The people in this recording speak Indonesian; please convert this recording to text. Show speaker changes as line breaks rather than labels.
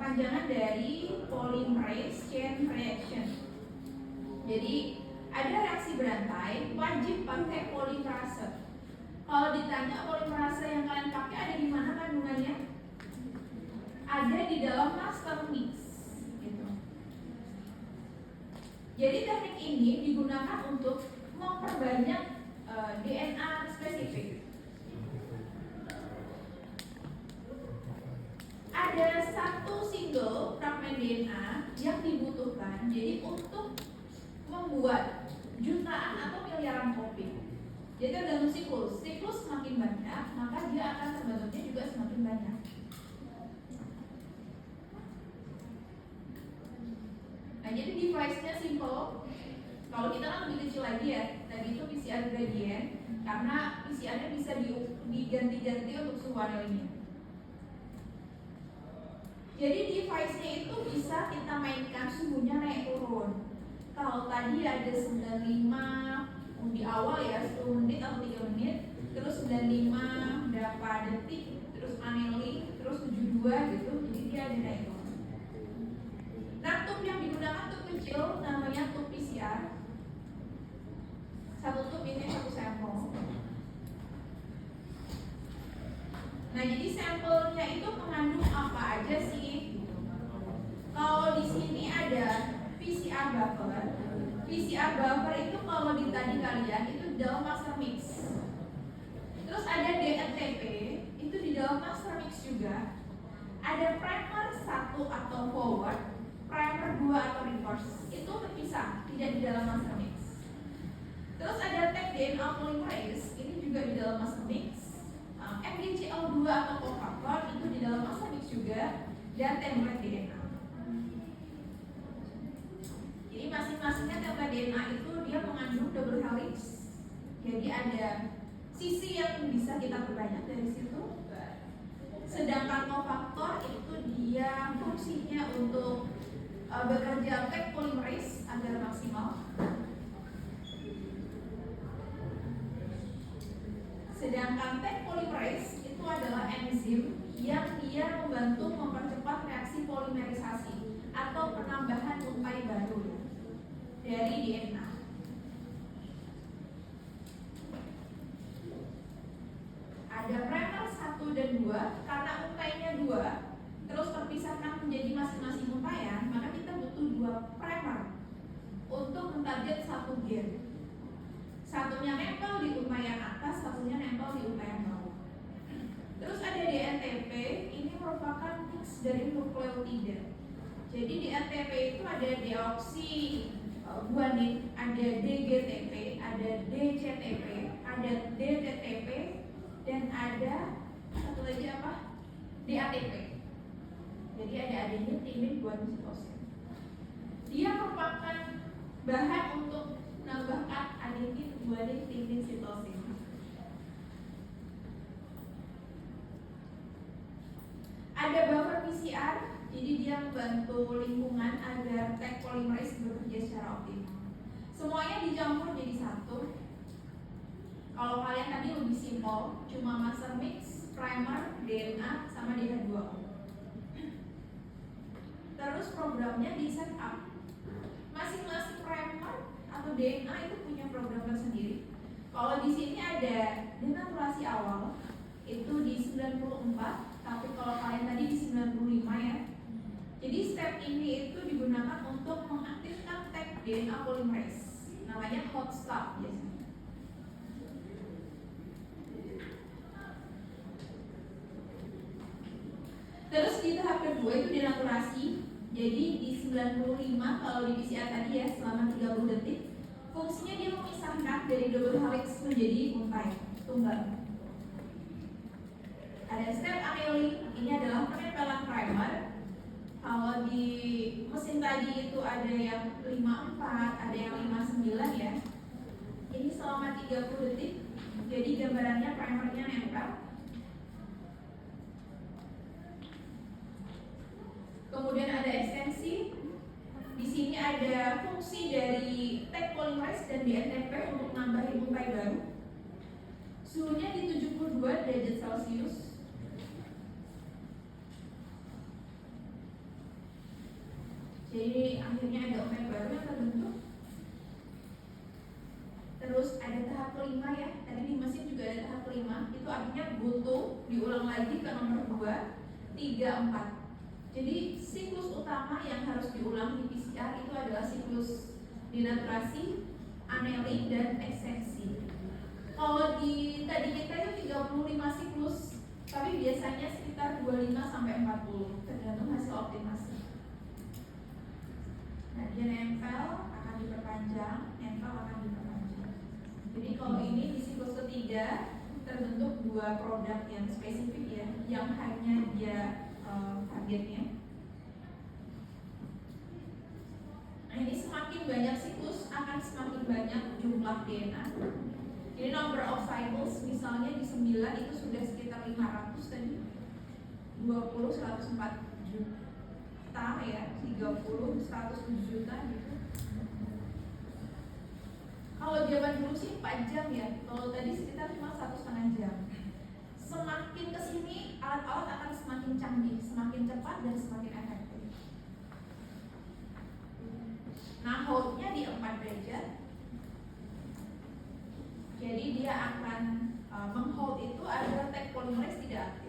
kepanjangan dari polymerase chain reaction. Jadi ada reaksi berantai wajib pakai polimerase. Kalau ditanya polimerase yang kalian pakai ada di mana kandungannya? Ada di dalam master mix. Gitu. Jadi teknik ini digunakan untuk memperbanyak DNA spesifik. Ada satu single fragmen DNA yang dibutuhkan jadi untuk membuat jutaan atau miliaran kopi. Jadi tergantung siklus semakin banyak maka dia akan terbentuknya juga semakin banyak. Nah jadi device-nya simple. Kalau kita kan lebih kecil lagi ya, tadi itu PCR gradient karena PCR-nya bisa diganti-ganti untuk suhu anilnya. Jadi device-nya itu bisa kita mainkan suhunya naik turun. Kalau tadi ada 95 di awal ya 10 menit atau 3 menit, terus 95 berapa detik, terus annealing, terus 72 gitu, jadi dia ada naik turun. Nah tube yang digunakan tube kecil namanya tube PCR. Satu tube ini satu sampel. Nah jadi sampelnya itu mengandung apa aja sih? Kalau di sini ada PCR buffer. PCR buffer itu kalau di tadi kalian itu di dalam master mix. Terus ada DNTP itu di dalam master mix juga. Ada primer 1 atau forward, primer 2 atau reverse. Itu terpisah, tidak di dalam master mix. Terus ada tag DNA polymerase, ini juga di dalam master mix. FGCL2 atau cofactor itu di dalam master mix juga, dan template DNA. Jadi masing-masingnya template DNA itu dia mengandung double helix. Jadi ada sisi yang bisa kita perbanyak dari situ. Sedangkan cofactor itu dia fungsinya untuk bekerja tag polymerase agar maksimal. Sedangkan tag polymerase itu adalah enzim yang dia membantu mempercepat reaksi polimerisasi atau penambahan untai baru dari DNA. Ada primer 1 dan 2, karena untainya 2, terus terpisahkan menjadi masing-masing untaian, maka kita butuh 2 primer untuk mentarget satu gen. Satunya nempel di untaian atas, satunya nempel di untaian bawah. Terus ada DNTP, ini merupakan mix dari nukleotida. Jadi DNTP itu ada deoksi guanin, ada DGTP, ada DCTP, ada DTTP, dan ada satu lagi apa? DATP. Jadi ada adenin, timin, guanin, sitosin. Dia merupakan bahan untuk menambahkan adenin, guanin, timin, sitosin. Ada buffer PCR, jadi dia membantu lingkungan agar tag polymerase bekerja secara optimal. Semuanya dicampur jadi satu. Kalau kalian tadi lebih simpel, cuma master mix, primer, DNA, sama DNA2O. Terus programnya di setup. Masing-masing primer atau DNA itu punya program tersendiri. Kalau di sini ada denaturasi awal itu di 94, tapi kalau kalian tadi di 95 ya. Jadi step ini itu digunakan untuk mengaktifkan tag DNA polymerase. Namanya hot start biasanya. Terus di tahap kedua itu denaturasi. Jadi di 95 kalau di PCR tadi ya selama 30 detik, fungsinya dia memisahkan dari double helix menjadi untai tunggal. Ada step annealing, ini adalah penempelan primer. Kalau di mesin tadi itu ada yang 54, ada yang 59 ya. Ini selama 30 detik. Jadi gambarannya primernya nempel. Kemudian ada ekstensi. Di sini ada fungsi dari tag polymerase dan DNTP untuk nambahin untai baru. Suhunya di 72 derajat Celcius. Jadi akhirnya ada omet baru yang terbentuk. Terus ada tahap kelima ya. Tadi di mesin juga ada tahap kelima. Itu artinya butuh diulang lagi ke nomor 2, 3, 4. Jadi siklus utama yang harus diulang di PCR itu adalah siklus denaturasi, annealing, dan ekseksi. Kalau di tadi kita itu 35 siklus, tapi biasanya sekitar 25 sampai 40 tergantung hasil optimasi. Nah, dia nempel akan diperpanjang, nempel akan diperpanjang. Jadi kalau ini di siklus ketiga terbentuk 2 produk yang spesifik ya, yang hanya dia targetnya. Nah, ini semakin banyak siklus akan semakin banyak jumlah DNA. Jadi number of cycles misalnya di 9 itu sudah sekitar 500 tadi, 20 104 juta ya, 30 107 juta gitu. Kalau zaman dulu sih 4 jam ya, kalau tadi sekitar cuma 1,5 jam. Semakin kesini alat-alat akan semakin canggih, semakin cepat dan semakin efektif. Nah, hold-nya di 4 derajat. Jadi dia akan menghold itu agar tag polymerase tidak aktif.